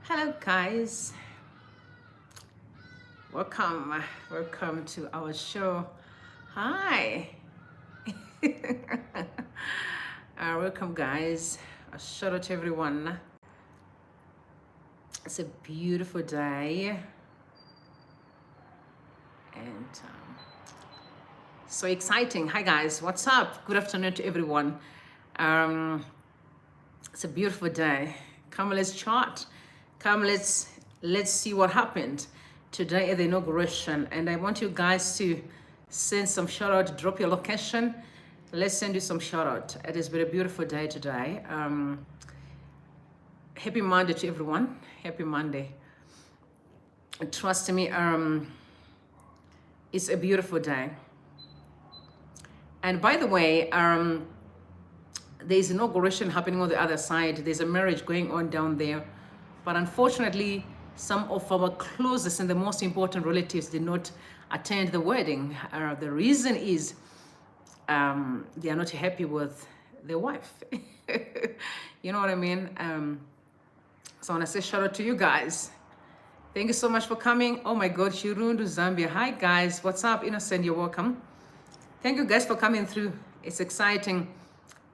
Hello guys, welcome to our show. Hi. Welcome guys, a shout out to everyone. It's a beautiful day and so exciting. Hi guys, what's up? Good afternoon to everyone. It's a beautiful day. Come, let's chat. Come, let's see what happened today at the inauguration. And I want you guys to send some shout out, drop your location. Let's send you some shout out. It has been a beautiful day today. Happy Monday to everyone. Happy Monday. Trust me, it's a beautiful day. And by the way, there's inauguration happening on the other side. There's a marriage going on down there. But unfortunately, some of our closest and the most important relatives did not attend the wedding. The reason is they are not happy with their wife. You know what I mean? So I want to say shout out to you guys. Thank you so much for coming. Oh my God, Shirundu, Zambia. Hi guys, what's up? Innocent, you're welcome. Thank you guys for coming through. It's exciting.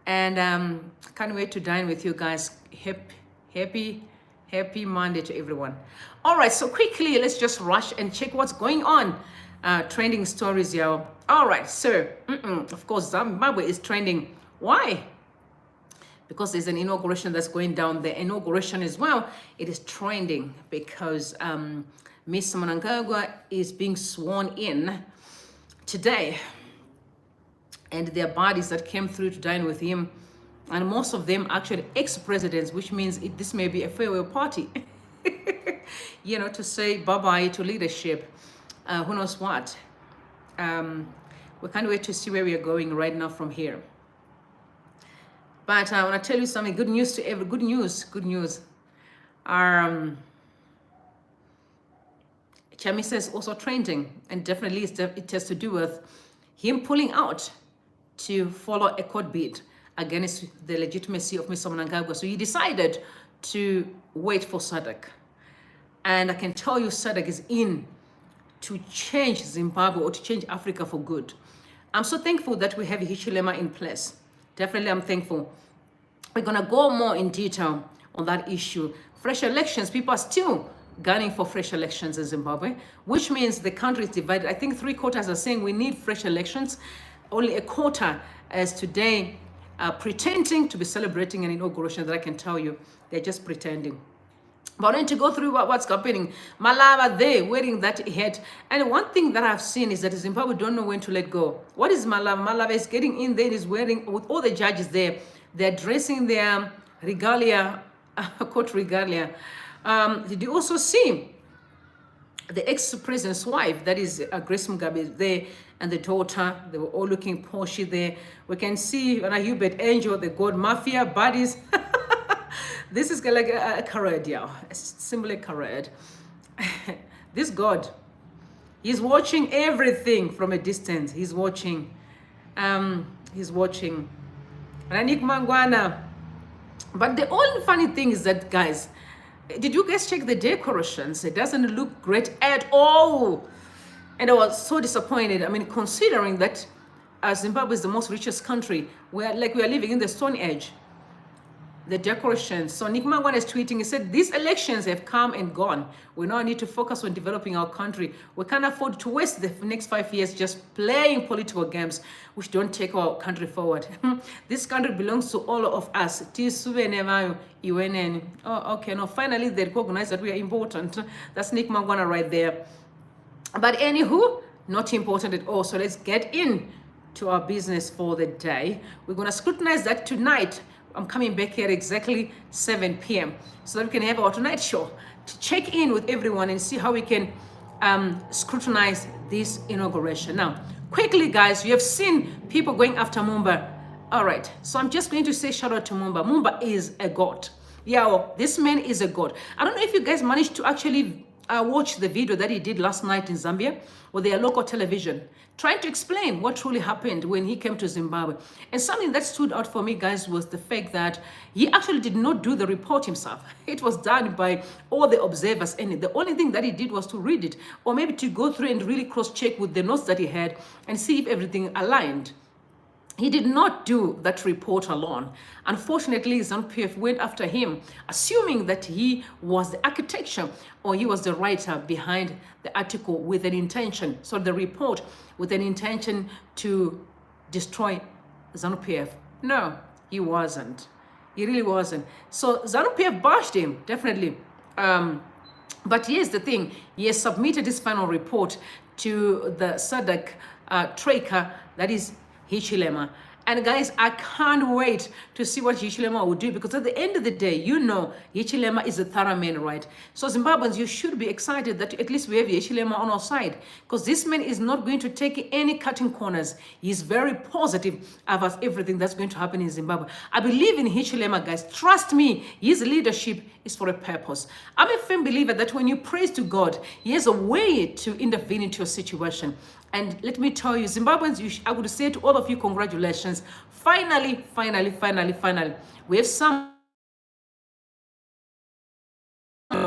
And can't wait to dine with you guys. Happy Monday to everyone. All right, so quickly, let's just rush and check what's going on. Trending stories, y'all. All right, so of course, Zimbabwe is trending. Why? Because there's an inauguration that's going down. The inauguration as well, it is trending because Miss MNANGAGWA is being sworn in today. And their bodies that came through to dine with him, and most of them actually ex-presidents, which means this may be a farewell party, you know, to say bye-bye to leadership. Who knows what? We can't wait to see where we are going right now from here. But I want to tell you something. Good news to every. Good news. Chamisa is also trending, and definitely it has to do with him pulling out to follow a court bid against the legitimacy of Mr. MNANGAGWA. So he decided to wait for SADC. And I can tell you SADC is in to change Zimbabwe or to change Africa for good. I'm so thankful that we have Hichilema in place. Definitely I'm thankful. We're gonna go more in detail on that issue. Fresh elections, people are still gunning for fresh elections in Zimbabwe, which means the country is divided. I think 3/4 are saying we need fresh elections. Only a quarter as today pretending to be celebrating an inauguration that I can tell you, they're just pretending. But I need to go through what's happening. Malava there, wearing that hat. And one thing that I've seen is that Zimbabwe don't know when to let go. What is Malava? Malava is getting in there, is wearing, with all the judges there, they're dressing their regalia, court regalia. Did you also see the ex-president's wife, that is Grace Mugabe, there, and the daughter? They were all looking poshy there. We can see Hubert Angel, the God Mafia buddies. This is like a charade, yeah. Simply a charade. This God, he's watching everything from a distance. He's watching. Ranik Mangwana. But the only funny thing is that, guys, did you guys check the decorations? It doesn't look great at all. And I was so disappointed. I mean, considering that Zimbabwe is the most richest country, we are living in the Stone Age. The decorations. So Nick Mangwana is tweeting, he said, these elections have come and gone. We now need to focus on developing our country. We can't afford to waste the next 5 years just playing political games which don't take our country forward. This country belongs to all of us. Oh, okay, no, finally they recognize that we are important. That's Nick Mangwana right there. But anywho, not important at all. So let's get in to our business for the day. We're going to scrutinize that tonight. I'm coming back here exactly 7 p.m. so that we can have our tonight show to check in with everyone and see how we can scrutinize this inauguration. Now, quickly, guys, you have seen people going after Mumba. All right, so I'm just going to say shout out to Mumba. Mumba is a god. Yeah, well, this man is a god. I don't know if you guys managed to actually watched the video that he did last night in Zambia with their local television, trying to explain what truly happened when he came to Zimbabwe. And something that stood out for me, guys, was the fact that he actually did not do the report himself. It was done by all the observers, and the only thing that he did was to read it, or maybe to go through and really cross-check with the notes that he had and see if everything aligned. He did not do that report alone. Unfortunately, ZANU-PF went after him, assuming that he was the architect or he was the writer behind the article with an intention, so the report with an intention to destroy ZANU-PF. No, he wasn't. He really wasn't. So ZANU-PF bashed him, definitely. But here's the thing. He has submitted his final report to the SADC tracker, that is Hichilema. And guys, I can't wait to see what Hichilema will do, because at the end of the day, you know, Hichilema is a thorough man, right? So Zimbabweans, you should be excited that at least we have Hichilema on our side, because this man is not going to take any cutting corners. He's very positive about everything that's going to happen in Zimbabwe. I believe in Hichilema, guys. Trust me, his leadership is for a purpose. I'm a firm believer that when you praise to God, he has a way to intervene into your situation. And let me tell you, Zimbabweans, I would say to all of you, congratulations. Finally, we have some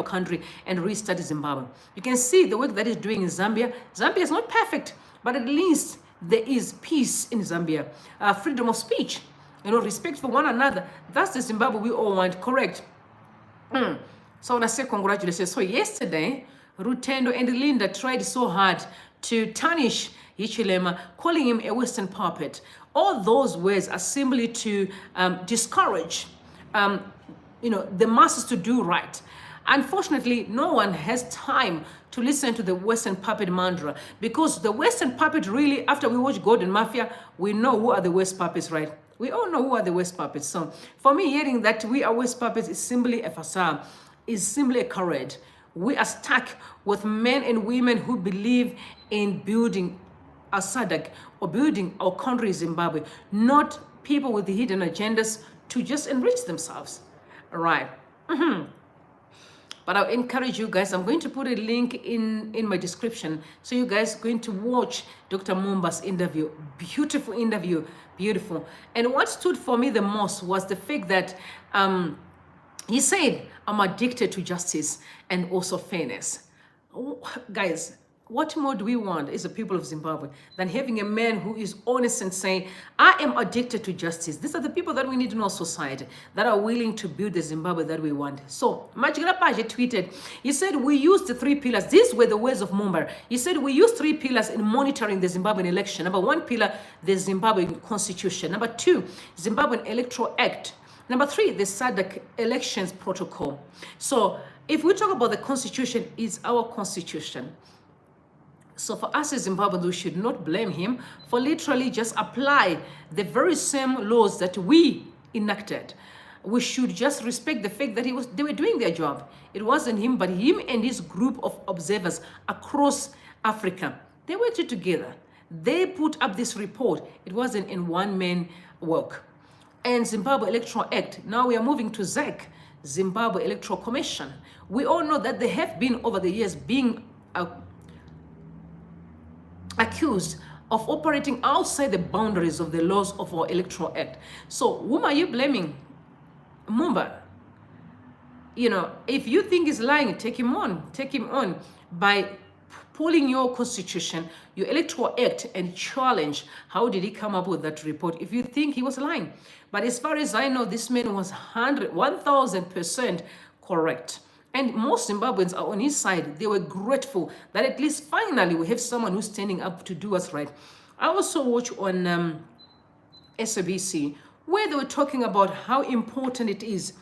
country and restart Zimbabwe. You can see the work that is doing in Zambia. Zambia is not perfect, but at least there is peace in Zambia. Freedom of speech, respect for one another. That's the Zimbabwe we all want, correct? So I want to say congratulations. So yesterday, Rutendo and Linda tried so hard to tarnish Hichilema, calling him a Western puppet. All those words are simply to discourage, the masses to do right. Unfortunately, no one has time to listen to the Western puppet mantra, because the Western puppet really, after we watch Golden Mafia, we know who are the West puppets, right? We all know who are the West puppets. So for me, hearing that we are West puppets is simply a facade, is simply a charade. We are stuck with men and women who believe in building a SADC or building our country, Zimbabwe, not people with the hidden agendas to just enrich themselves. All right. But I'll encourage you guys, I'm going to put a link in my description, so you guys are going to watch Dr. Mumba's interview. Beautiful interview, beautiful. And what stood for me the most was the fact that he said, I'm addicted to justice and also fairness. Oh, guys, what more do we want as the people of Zimbabwe than having a man who is honest and saying, I am addicted to justice? These are the people that we need in our society that are willing to build the Zimbabwe that we want. So Tinashe tweeted, he said, we used the 3 pillars. These were the words of Mumba. He said, we used 3 pillars in monitoring the Zimbabwean election. Number 1 pillar, the Zimbabwean constitution. Number 2, Zimbabwean Electoral Act. Number 3, the SADC elections protocol. So if we talk about the constitution, it's our constitution. So for us as Zimbabweans, we should not blame him for literally just apply the very same laws that we enacted. We should just respect the fact that they were doing their job. It wasn't him, but him and his group of observers across Africa. They worked together. They put up this report. It wasn't in one-man work. And Zimbabwe Electoral Act. Now we are moving to ZAC, Zimbabwe Electoral Commission. We all know that they have been over the years being accused of operating outside the boundaries of the laws of our Electoral Act. So whom are you blaming? Mumba. If you think he's lying, take him on by pulling your constitution, your Electoral Act, and challenge how did he come up with that report if you think he was lying. But as far as I know, this man was 1000% correct. And most Zimbabweans are on his side. They were grateful that at least finally we have someone who's standing up to do us right. I also watched on SADC where they were talking about how important it is,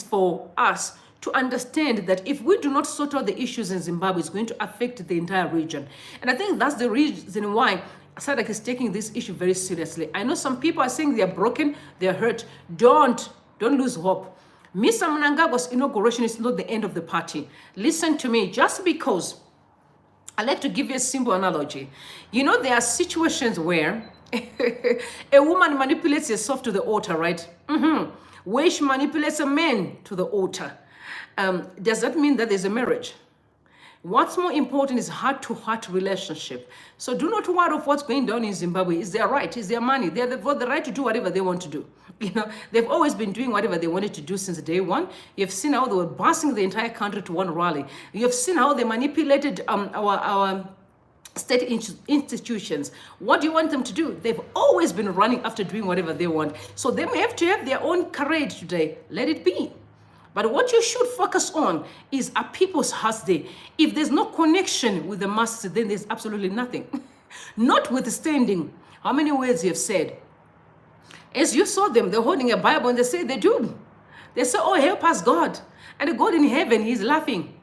for us to understand that if we do not sort out the issues in Zimbabwe, it's going to affect the entire region. And I think that's the reason why SADC is taking this issue very seriously. I know some people are saying they are broken, they are hurt. Don't lose hope. Mr. MNANGAGWA's inauguration is not the end of the party. Listen to me, just because, I like to give you a simple analogy. There are situations where a woman manipulates herself to the altar, right? Where she manipulates a man to the altar. Does that mean that there's a marriage? What's more important is heart-to-heart relationship. So do not worry of what's going down in Zimbabwe. It's their right, it's their money. They've got the right to do whatever they want to do. You know, they've always been doing whatever they wanted to do since day one. You've seen how they were busing the entire country to one rally. You've seen how they manipulated our state institutions. What do you want them to do? They've always been running after doing whatever they want. So they may have to have their own courage today. Let it be. But what you should focus on is a people's hearts there. If there's no connection with the masses, then there's absolutely nothing. Notwithstanding how many words you have said. As you saw them, they're holding a Bible and they say they do. They say, oh, help us, God. And God in heaven, he's laughing.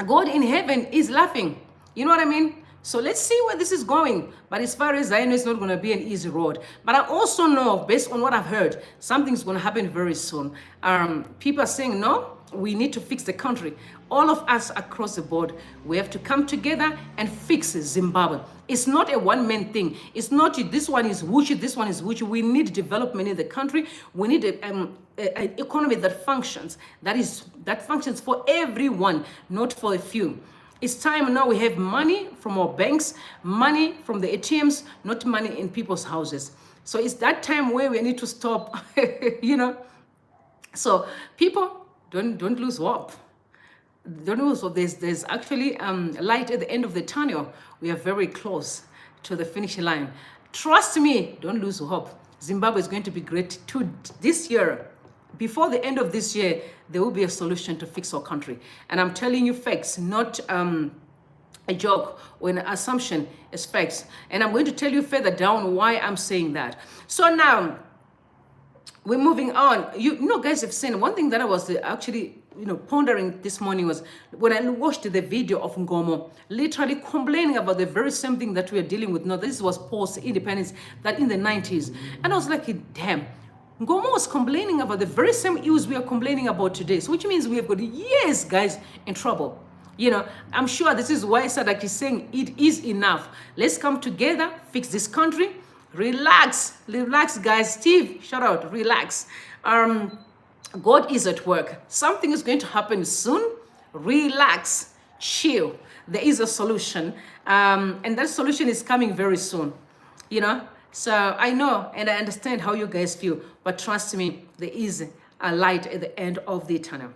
God in heaven is laughing. You know what I mean? So let's see where this is going. But as far as I know, it's not going to be an easy road. But I also know, based on what I've heard, something's going to happen very soon. People are saying, no, we need to fix the country. All of us across the board, we have to come together and fix Zimbabwe. It's not a one-man thing. It's not this one is Wuchi, this one is Wuchi. We need development in the country. We need an economy that functions. That functions for everyone, not for a few. It's time now we have money from our banks, money from the ATMs, not money in people's houses. So it's that time where we need to stop, you know. So people, don't lose hope. Don't lose hope. There's actually light at the end of the tunnel. We are very close to the finish line. Trust me, don't lose hope. Zimbabwe is going to be great too this year. Before the end of this year, there will be a solution to fix our country. And I'm telling you facts, not a joke or an assumption, is facts. And I'm going to tell you further down why I'm saying that. So now, we're moving on. You know, guys have seen one thing that I was actually, pondering this morning was when I watched the video of Ngomo, literally complaining about the very same thing that we are dealing with now. This was post-independence, that in the 90s. And I was like, damn. Ngomo was complaining about the very same issues we are complaining about today. So which means we have got years, guys, in trouble. I'm sure this is why SADC is saying it is enough. Let's come together, fix this country. Relax, guys. Steve, shout out, relax. God is at work. Something is going to happen soon. Relax, chill. There is a solution. And that solution is coming very soon, So I know and I understand how you guys feel, but trust me, there is a light at the end of the tunnel.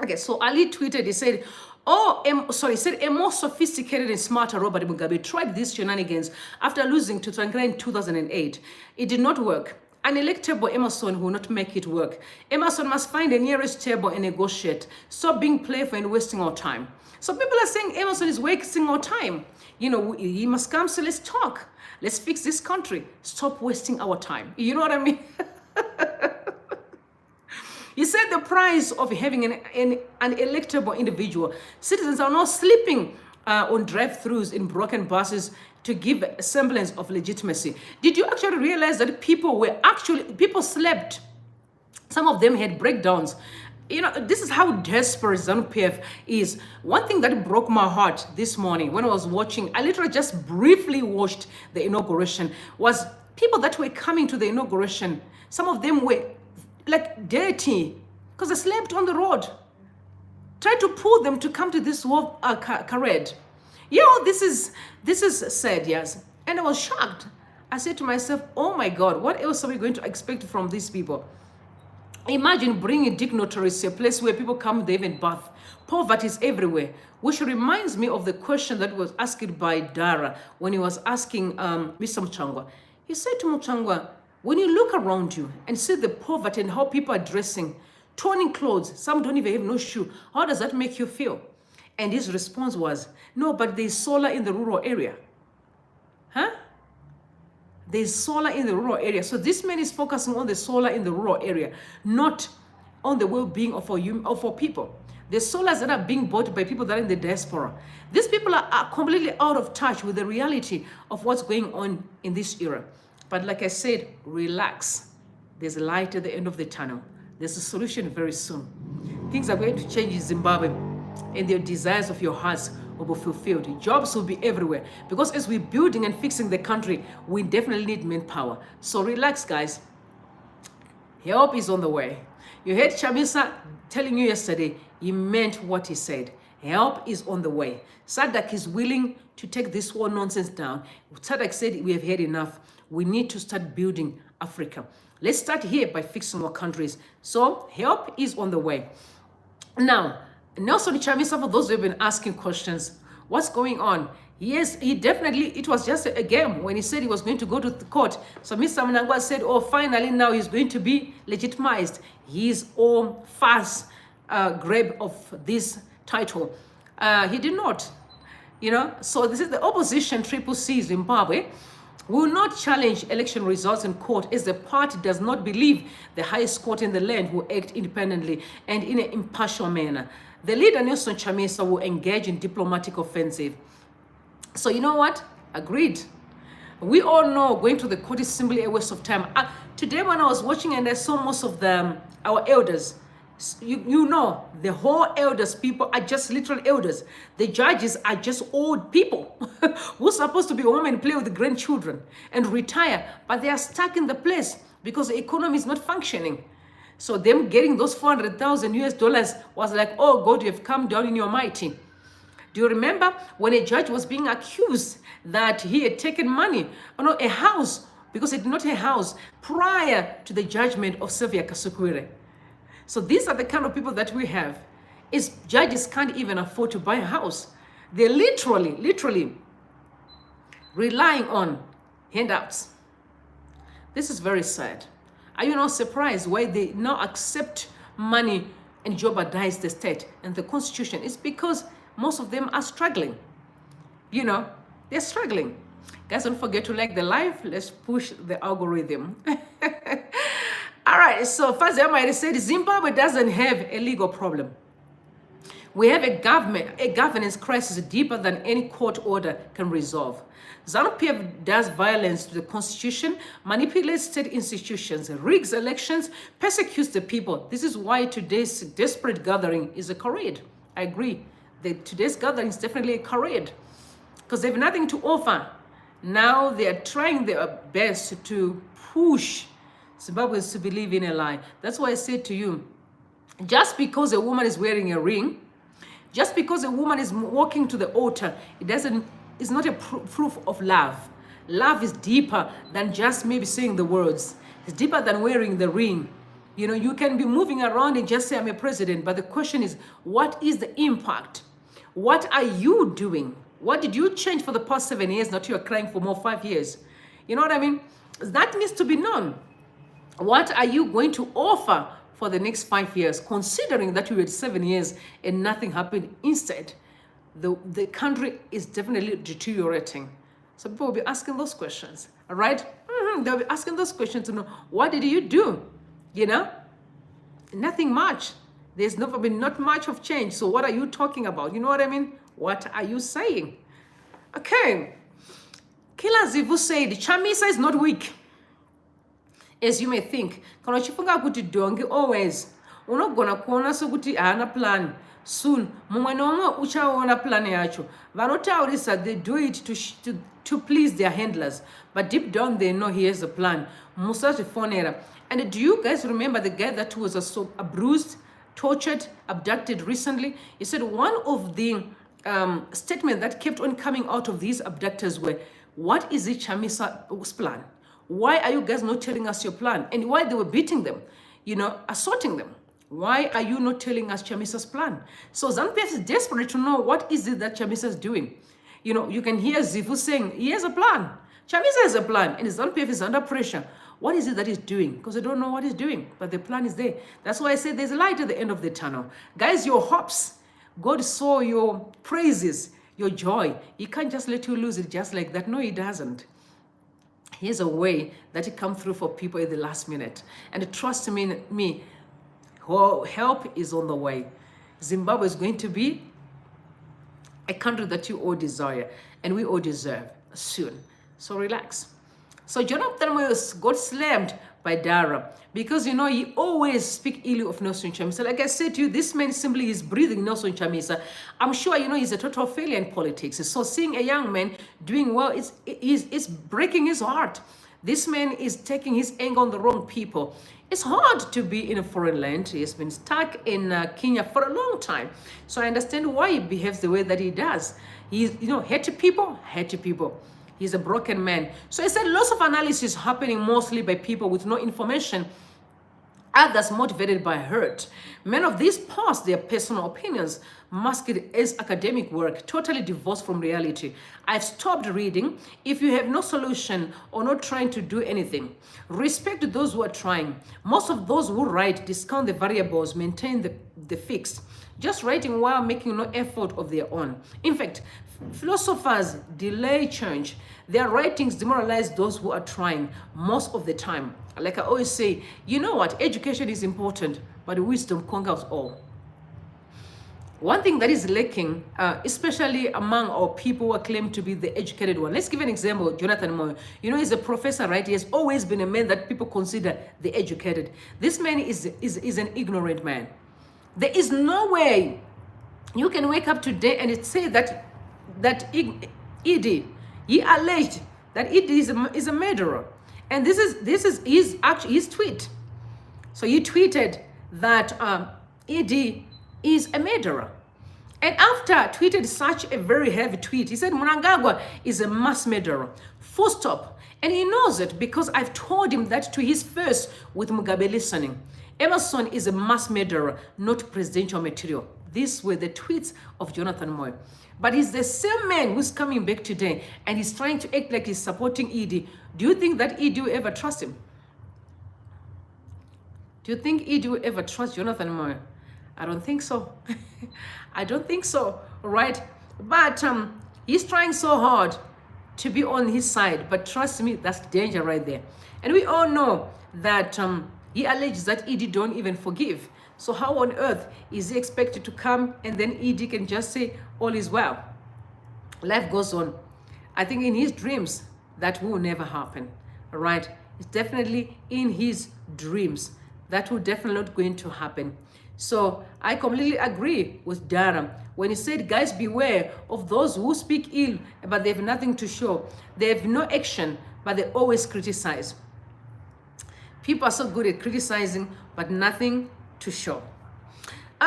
Okay, so Ali tweeted, he said, a more sophisticated and smarter Robert Mugabe tried these shenanigans after losing to Tsvangirai in 2008. It did not work. Unelectable EMERSON will not make it work. EMERSON must find the nearest table and negotiate. Stop being playful and wasting our time. So people are saying EMERSON is wasting our time. He must come, so let's talk. Let's fix this country. Stop wasting our time. You know what I mean? He said the price of having an electable individual. Citizens are now sleeping on drive-thrus in broken buses to give a semblance of legitimacy. Did you actually realize that people slept? Some of them had breakdowns. This is how desperate ZANU-PF is. One thing that broke my heart this morning when I was watching, I literally just briefly watched the inauguration, was people that were coming to the inauguration. Some of them were like dirty because they slept on the road. Try to pull them to come to this parade. This is sad, yes. And I was shocked. I said to myself, oh my God, what else are we going to expect from these people? Imagine bringing dignitaries to a place where people come, they even bath. Poverty is everywhere, which reminds me of the question that was asked by Dara when he was asking Mr. Muchangwa. He said to Muchangwa, when you look around you and see the poverty and how people are dressing, torn clothes, some don't even have no shoe, how does that make you feel? And his response was, no, but there's solar in the rural area. Huh? There's solar in the rural area. So this man is focusing on the solar in the rural area, not on the well-being of our people. The solars that are being bought by people that are in the diaspora. These people are completely out of touch with the reality of what's going on in this era. But like I said, relax. There's a light at the end of the tunnel. There's a solution very soon. Things are going to change in Zimbabwe, and the desires of your hearts will be fulfilled. Jobs will be everywhere. Because as we're building and fixing the country, we definitely need manpower. So relax, guys. Help is on the way. You heard Chamisa telling you yesterday, he meant what he said. Help is on the way. SADC is willing to take this war nonsense down. SADC said we have had enough. We need to start building Africa. Let's start here by fixing our countries. So help is on the way. Now, Nelson Chamisa, for those who have been asking questions, what's going on? Yes, he definitely, it was just a game when he said he was going to go to the court. So Mr. MNANGAGWA said, oh, finally now he's going to be legitimized. His own fast grab of this title. He did not, So this is the opposition, Triple C Zimbabwe, will not challenge election results in court as the party does not believe the highest court in the land will act independently and in an impartial manner. The leader, Nelson Chamisa, will engage in diplomatic offensive. So you know what? Agreed. We all know going to the court is simply a waste of time. Today when I was watching and I saw most of our elders, you know, the whole elders people are just literal elders. The judges are just old people who are supposed to be home and play with the grandchildren and retire, but they are stuck in the place because the economy is not functioning. So them getting those 400,000 US dollars was like, oh God, you have come down in your mighty. Do you remember when a judge was being accused that he had taken money, a house, because it's not a house, prior to the judgment of Sylvia Kasukwire? So these are the kind of people that we have. Is judges can't even afford to buy a house. They're literally relying on handouts. This is very sad. Are you not surprised why they now accept money and jeopardize the state and the constitution? It's because most of them are struggling. They're struggling. Guys, don't forget to like the live. Let's push the algorithm. All right, so first I might say Zimbabwe doesn't have a legal problem. We have a governance crisis deeper than any court order can resolve. ZANU-PF does violence to the constitution, manipulates state institutions, rigs elections, persecutes the people. This is why today's desperate gathering is a charade. I agree. Today's gathering is definitely a charade because they have nothing to offer. Now they are trying their best to push Zimbabweans to believe in a lie. That's why I said to you, just because a woman is wearing a ring, just because a woman is walking to the altar, it's not a proof of love. Love is deeper than just maybe saying the words. It's deeper than wearing the ring. You can be moving around and just say, I'm a president. But the question is, what is the impact? What are you doing? What did you change for the past 7 years that you are crying for more 5 years? You know what I mean? That needs to be known. What are you going to offer for the next 5 years, considering that you had 7 years and nothing happened? Instead, the country is definitely deteriorating. So people will be asking those questions, all right? They'll be asking those questions to know, what did you do? Nothing much. There's never been not much of change. So what are you talking about? You know what I mean? What are you saying? Okay. Kila Zivu said, Chamisa is not weak, as you may think. Kana chifunga kuti dongi always. Unogona kuona sokuti hana plan. Soon, mumwe nomwe uchaona plan yacho. Vanotaurisa, they do it to please their handlers. But deep down, they know he has a plan. Musashi Fonera. And do you guys remember the guy that was abused, tortured, abducted recently? He said one of the statements that kept on coming out of these abductors were, what is the Chamisa's plan? Why are you guys not telling us your plan? And why they were beating them, assaulting them. Why are you not telling us Chamisa's plan? So ZANU-PF is desperate to know what is it that Chamisa is doing. You can hear Zivu saying, he has a plan. Chamisa has a plan, and ZANU-PF is under pressure. What is it that he's doing? Because they don't know what he's doing, but the plan is there. That's why I said there's a light at the end of the tunnel. Guys, your hopes, God saw your praises, your joy. He can't just let you lose it just like that. No, he doesn't. Here's a way that he come through for people at the last minute. And trust me, help is on the way. Zimbabwe is going to be a country that you all desire and we all deserve soon. So relax. So Jonathan got slammed by Dara because, he always speak ill of Nelson Chamisa. Like I said to you, this man simply is breathing Nelson Chamisa. I'm sure, he's a total failure in politics. So seeing a young man doing well, it's breaking his heart. This man is taking his anger on the wrong people. It's hard to be in a foreign land. He has been stuck in Kenya for a long time. So I understand why he behaves the way that he does. He's, hate people. He's a broken man. So I said lots of analysis happening mostly by people with no information, others motivated by hurt. Many of these posts their personal opinions, masked as academic work, totally divorced from reality. I've stopped reading. If you have no solution or not trying to do anything, respect those who are trying. Most of those who write discount the variables, maintain the fixed, just writing while making no effort of their own. In fact, philosophers delay change. Their writings demoralize those who are trying most of the time. Like I always say, you know what? Education is important, but wisdom conquers all. One thing that is lacking, especially among our people who claim to be the educated one. Let's give an example, Jonathan Moyo. He's a professor, right? He has always been a man that people consider the educated. This man is an ignorant man. There is no way you can wake up today and say that ED, he alleged that ED is a murderer. And this is his tweet. So he tweeted that ED is a murderer. And after tweeted such a very heavy tweet, he said MNANGAGWA is a mass murderer. Full stop. And he knows it because I've told him that to his face with Mugabe listening. EMERSON is a mass murderer, not presidential material. These were the tweets of Jonathan Moyo. But he's the same man who's coming back today and he's trying to act like he's supporting ED. Do you think that ED will ever trust him? Do you think ED will ever trust Jonathan Moyo? I don't think so. I don't think so, right? But he's trying so hard to be on his side. But trust me, that's danger right there. And we all know that he alleges that ED don't even forgive. So how on earth is he expected to come and then ED can just say all is well? Life goes on. I think in his dreams that will never happen, all right? It's definitely in his dreams. That will definitely not going to happen. So I completely agree with Dara when he said, guys, beware of those who speak ill, but they have nothing to show. They have no action, but they always criticize. People are so good at criticizing, but nothing to show.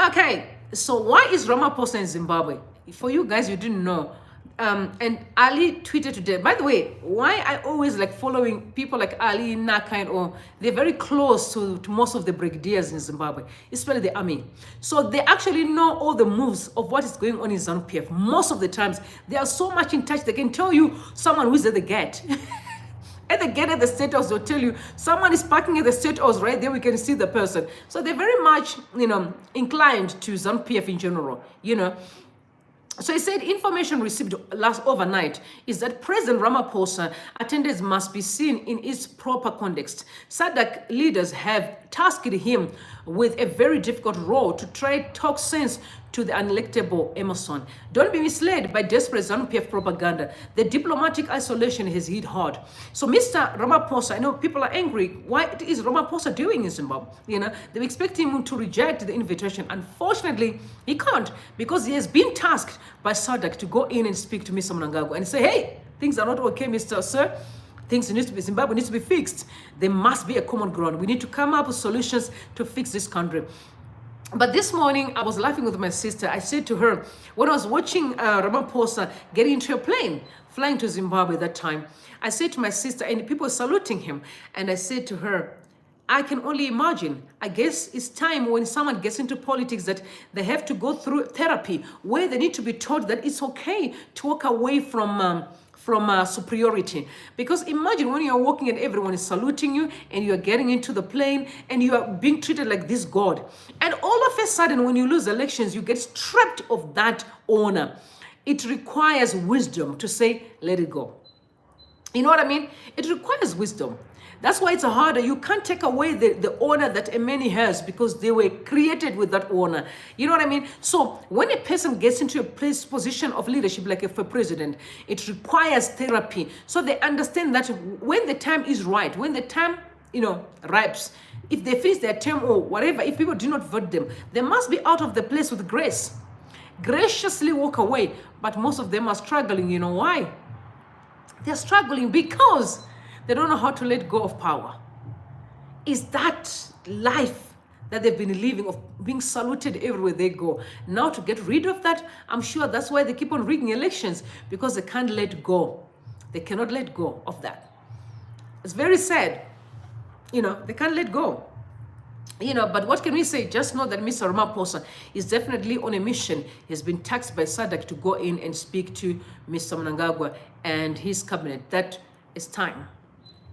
Okay, so why is Ramaphosa in Zimbabwe? For you guys, you didn't know. And Ali tweeted today. By the way, why I always like following people like Ali, Naka, or they're very close to most of the brigadiers in Zimbabwe, especially the army. So they actually know all the moves of what is going on in ZANU-PF. Most of the times, they are so much in touch, they can tell you someone who's at the gate. At the gate at the state house, they'll tell you someone is parking at the state house, right there we can see the person. So they're very much, inclined to ZANU-PF in general, So he said information received last overnight is that President Ramaphosa attendance must be seen in its proper context. SADC leaders have tasked him with a very difficult role to try to talk sense to the unelectable EMERSON. Don't be misled by desperate ZANU-PF propaganda. The diplomatic isolation has hit hard. So Mr. Ramaphosa, I know people are angry. What is Ramaphosa doing in Zimbabwe? They expect him to reject the invitation. Unfortunately, he can't because he has been tasked by SADC to go in and speak to Mr. MNANGAGWA and say, hey, things are not okay, Mr. Sir. Things need to be, Zimbabwe needs to be fixed. There must be a common ground. We need to come up with solutions to fix this country. But this morning, I was laughing with my sister. I said to her, when I was watching Ramaphosa getting into a plane, flying to Zimbabwe that time, I said to my sister, and people were saluting him, and I said to her, I can only imagine. I guess it's time when someone gets into politics that they have to go through therapy, where they need to be taught that it's okay to walk away from superiority. Because imagine when you're walking and everyone is saluting you and you're getting into the plane and you are being treated like this god. And all of a sudden, when you lose elections, you get stripped of that honor. It requires wisdom to say, let it go. You know what I mean? It requires wisdom. That's why it's harder. You can't take away the honor that a many has because they were created with that honor. You know what I mean? So when a person gets into a position of leadership, like if a president, it requires therapy. So they understand that when the time is right, when the time, ripes, if they finish their term or whatever, if people do not vote them, they must be out of the place with grace. Graciously walk away. But most of them are struggling. You know why? They're struggling because They don't know how to let go of power. Is that life that they've been living, of being saluted everywhere they go? Now to get rid of that, I'm sure that's why they keep on rigging elections, because they can't let go. They cannot let go of that. It's very sad. You know, they can't let go. You know, but what can we say? Just know that Mr. Ramaphosa is definitely on a mission. He's been tasked by SADC to go in and speak to Mr. MNANGAGWA and his cabinet. That is time.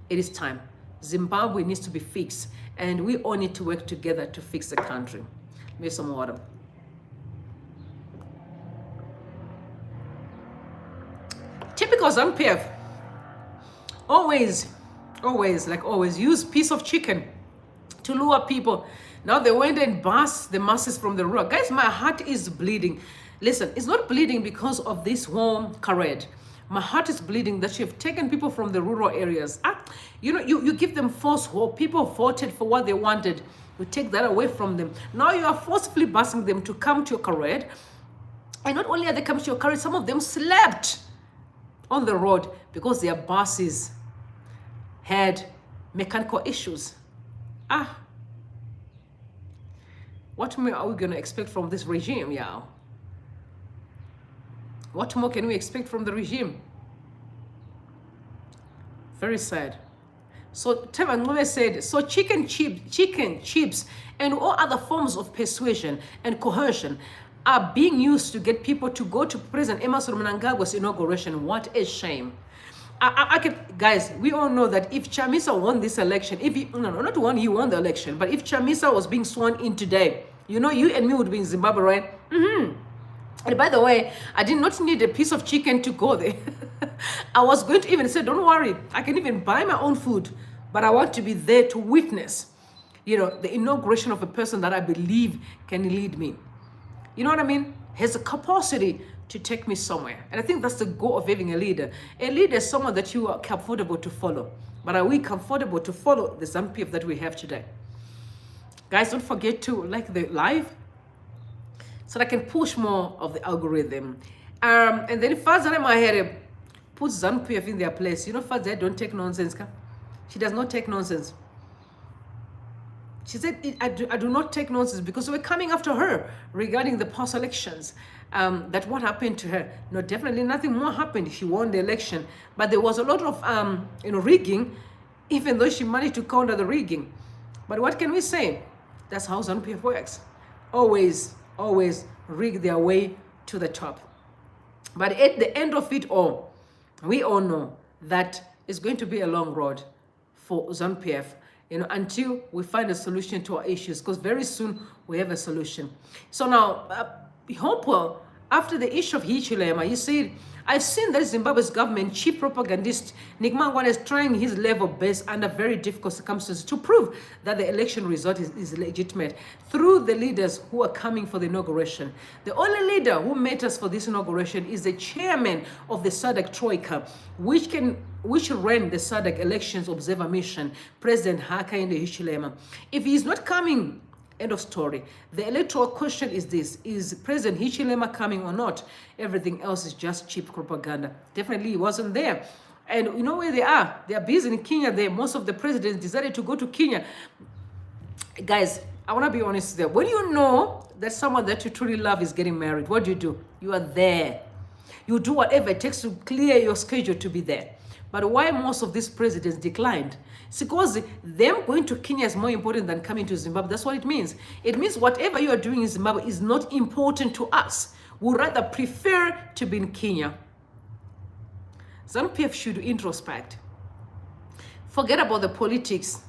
It is time. Zimbabwe needs to be fixed, and we all need to work together to fix the country. Maybe some water. Typical ZANU-PF. Always, like always, use piece of chicken to lure people. Now they went and bust the masses from the rural. Guys, my heart is bleeding. Listen, it's not bleeding because of this home parade. My heart is bleeding that you've taken people from the rural areas. You know, you give them false hope. People voted for what they wanted. You take that away from them. Now you are forcefully busing them to come to your parade. And not only are they coming to your parade, some of them slept on the road because their buses had mechanical issues. What more are we going to expect from this regime, y'all? What more can we expect from the regime? Very sad. So Tebangwe said, so chicken chips, and all other forms of persuasion and coercion are being used to get people to go to President EMERSON Mnangagwa's inauguration. What a shame. Guys, we all know that if Chamisa won this election, not one, he won the election, but if Chamisa was being sworn in today, you know, you and me would be in Zimbabwe, right? And by the way, I did not need a piece of chicken to go there. I was going to even say, don't worry, I can even buy my own food, but I want to be there to witness, you know, the inauguration of a person that I believe can lead me. You know what I mean? Has a capacity to take me somewhere. And I think that's the goal of having a leader. A leader is someone that you are comfortable to follow. But are we comfortable to follow the ZANU-PF that we have today? Guys, don't forget to like the live so that I can push more of the algorithm. And then Fazana Mahere puts ZANU-PF in their place. You know, Fazana don't take nonsense. She does not take nonsense. She said, I do not take nonsense, because we're coming after her regarding the past elections. That what happened to her? No, definitely nothing more happened. She won the election, but there was a lot of rigging, even though she managed to counter the rigging. But what can we say? That's how ZANU-PF works. Always rig their way to the top. But at the end of it all, we all know that it's going to be a long road for ZANU-PF, you know, until we find a solution to our issues, because very soon we have a solution. So now, Hopewell, after the issue of Hichilema, you see, I've seen that Zimbabwe's government, chief propagandist Nick Mangwana, is trying his level best under very difficult circumstances to prove that the election result is legitimate through the leaders who are coming for the inauguration. The only leader who matters for this inauguration is the chairman of the SADC Troika, which ran the SADC Elections Observer Mission, President Hakainde Hichilema. If he is not coming, end of story. The electoral question is this: is President Hichilema coming or not? Everything else is just cheap propaganda. Definitely he wasn't there. And you know where they are? They are busy in Kenya there. Most of the presidents decided to go to Kenya. Guys, I want to be honest there. When you know that someone that you truly love is getting married, what do? You are there. You do whatever it takes to clear your schedule to be there. But why most of these presidents declined? It's because them going to Kenya is more important than coming to Zimbabwe. That's what it means. It means whatever you are doing in Zimbabwe is not important to us. We'd rather prefer to be in Kenya. ZANU-PF should introspect. Forget about the politics.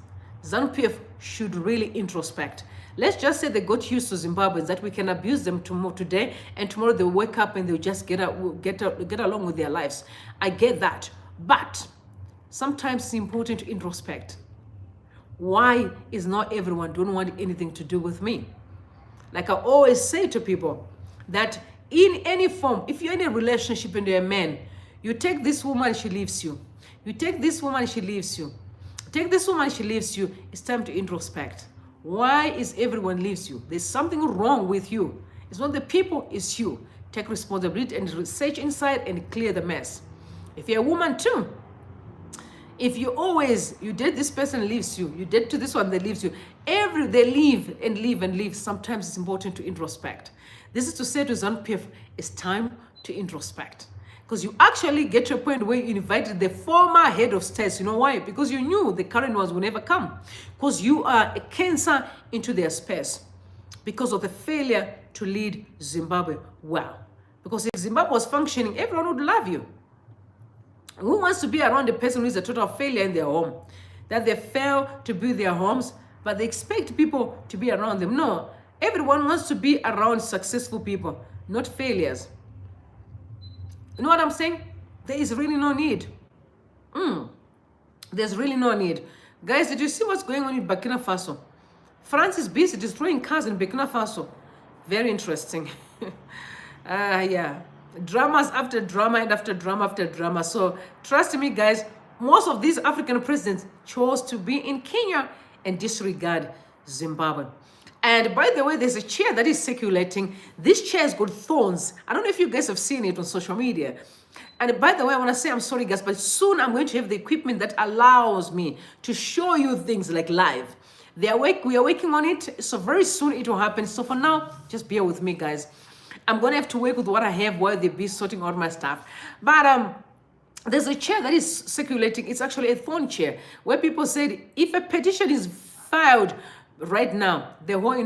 ZANU-PF should really introspect. Let's just say they got used to Zimbabweans, that we can abuse them today, and tomorrow they'll wake up and they'll just get along with their lives. I get that. But sometimes it's important to introspect. Why is not everyone don't want anything to do with me? Like I always say to people, that in any form, if you're in a relationship and you're a man, you take this woman, she leaves you. You take this woman, she leaves you. Take this woman, she leaves you. It's time to introspect. Why is everyone leaves you? There's something wrong with you. It's not the people, it's you. Take responsibility and research inside and clear the mess. If you're a woman too, If you date this person leaves you, you date to this one that leaves you, they leave and leave and leave. Sometimes it's important to introspect. This is to say to ZANU-PF, it's time to introspect. Because you actually get to a point where you invited the former head of states. You know why? Because you knew the current ones will never come. Because you are a cancer into their space. Because of the failure to lead Zimbabwe well. Because if Zimbabwe was functioning, everyone would love you. Who wants to be around a person who is a total failure in their home? That they fail to build their homes, but they expect people to be around them. No, everyone wants to be around successful people, not failures. You know what I'm saying? There is really no need. There's really no need. Guys, did you see what's going on in Burkina Faso? France is busy destroying cars in Burkina Faso. Very interesting. Yeah. Dramas after drama and after drama after drama. So trust me, guys, most of these African presidents chose to be in Kenya and disregard Zimbabwe. And by the way, there's a chair that is circulating. This chair has got thorns. I don't know if you guys have seen it on social media. And by the way, I want to say I'm sorry, guys, but soon I'm going to have the equipment that allows me to show you things like live. We are working on it, so very soon it will happen. So for now, just bear with me, guys. I'm going to have to work with what I have while they be sorting out my stuff. But there's a chair that is circulating. It's actually a thorn chair where people said if a petition is filed right now, the whole